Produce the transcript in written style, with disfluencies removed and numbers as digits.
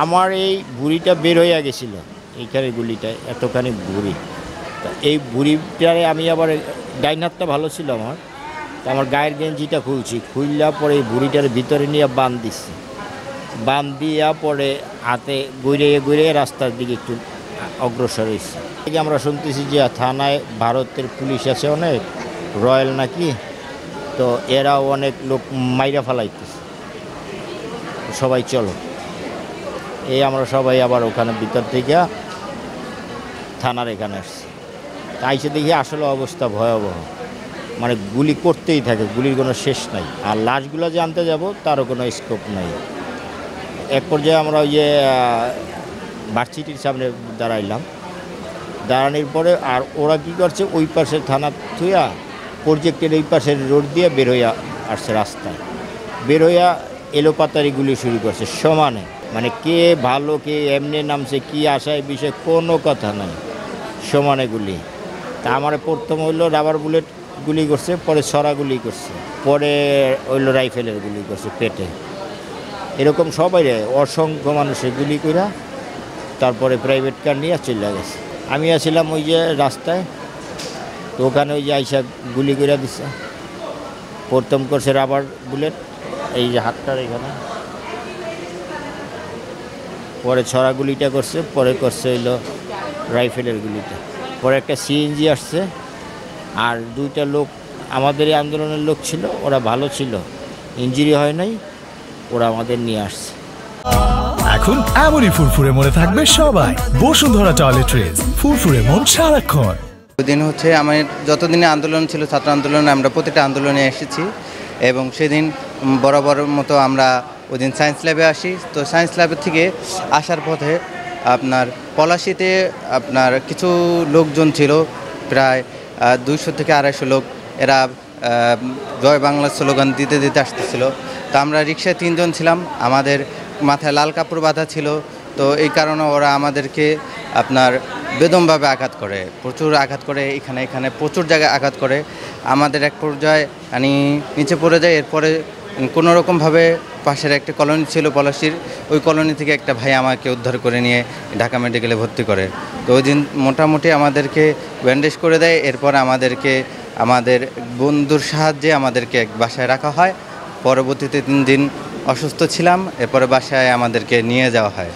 আমার এই বুড়িটা বের হইয়া গেছিল, এইখানে গুলিটা এতখানি বুড়ি। তা এই বুড়িটারে আমি আবার ডাইন হাতটা ভালো ছিল আমার, তা আমার গায়ের গেঞ্জিটা খুলছি, খুললা পরে এই বুড়িটার ভিতরে নিয়ে বান দিচ্ছি, বান দিয়া পরে হাতে ঘুরিয়ে ঘুরিয়ে রাস্তার দিকে একটু অগ্রসর হয়েছে। আমরা শুনতেছি যে থানায় ভারতের পুলিশ আছে অনেক, রয়্যাল নাকি, তো এরাও অনেক লোক মাইরা ফেলাইতেছে, সবাই চলো। এই আমরা সবাই আবার ওখানে ভিতর থেকে থানার এখানে আসছি। তাই সে দেখি আসলে অবস্থা ভয়াবহ, মানে গুলি করতেই থাকে, গুলির কোনো শেষ নাই। আর লাশগুলো যে আনতে যাব তারও কোনো স্কোপ নাই। এক পর্যায়ে আমরা ওই যে ভার্সিটির সামনে দাঁড়াইলাম, দাঁড়ানোর পরে আর ওরা কী করছে, ওই পাশে থানা থুয়া প্রজেক্টের এই পাশের রোড দিয়ে বের হইয়া আসছে, রাস্তায় বের হইয়া এলোপাতারি গুলি শুরু করছে সমানে, মানে কে ভালো কে এমনি নামছে কি আশায় বিষয়ে কোনো কথা নাই, সমানে গুলি। তা আমার প্রথম হইলো রাবার বুলেট গুলি করছে, পরে ছড়া গুলি করছে, পরে হইলো রাইফেলের গুলি করছে পেটে। এরকম সবাই অসংখ্য মানুষের গুলি কইরা তারপরে প্রাইভেট কার নিয়ে চলে গেছে। আমি আসছিলাম ওই যে রাস্তায়, তো ওখানে ওই যে আইসা গুলি করে দিচ্ছে। প্রথম করছে রাবার বুলেট এই যে হাতটার এখানে, পরে ছড়া গুলিটা করছে, পরে করছে হইলো রাইফেলের গুলিটা। পরে একটা সিএনজি আসছে, আর দুইটা লোক আমাদের এই আন্দোলনের লোক ছিল, ওরা ভালো ছিল, ইনজুরি হয় নাই, ওরা আমাদের নিয়ে আসছে। এখন এমনই ফুরফুরে মনে থাকবে সবাই। বসুন্ধরা টয়লেট্রিজ, ফুরফুরে মন সারাক্ষণ। ওইদিন হচ্ছে আমার যতদিনে আন্দোলন ছিল, ছাত্র আন্দোলনে আমরা প্রতিটা আন্দোলনে এসেছি, এবং সেদিন বরাবর মতো আমরা ওই দিন সায়েন্স ল্যাবে আসি। তো সায়েন্স ল্যাবের থেকে আসার পথে আপনার পলাশিতে আপনার কিছু লোকজন ছিল, প্রায় 200 থেকে 250 লোক। এরা জয় বাংলা স্লোগান দিতে দিতে আসতেছিল। তো আমরা রিক্সায় 3 জন ছিলাম, আমাদের মাথায় লাল কাপড় বাঁধা ছিল। তো এই কারণে ওরা আমাদেরকে আপনার বেদমভাবে আঘাত করে, প্রচুর আঘাত করে, এখানে প্রচুর জায়গায় আঘাত করে। আমাদের এক পর্যায়ে নিচে পড়ে যায়। এরপরে কোনোরকমভাবে পাশের একটা কলোনি ছিল পলাশির, ওই কলোনি থেকে একটা ভাই আমাকে উদ্ধার করে নিয়ে ঢাকা মেডিকেলে ভর্তি করে। তো ওই দিন মোটামুটি আমাদেরকে ব্যান্ডেজ করে দেয়। এরপর আমাদেরকে আমাদের বন্ধুর সাহায্যে আমাদেরকে এক বাসায় রাখা হয়। পরবর্তীতে 3 দিন অসুস্থ ছিলাম, এরপরে বাসায় আমাদেরকে নিয়ে যাওয়া হয়।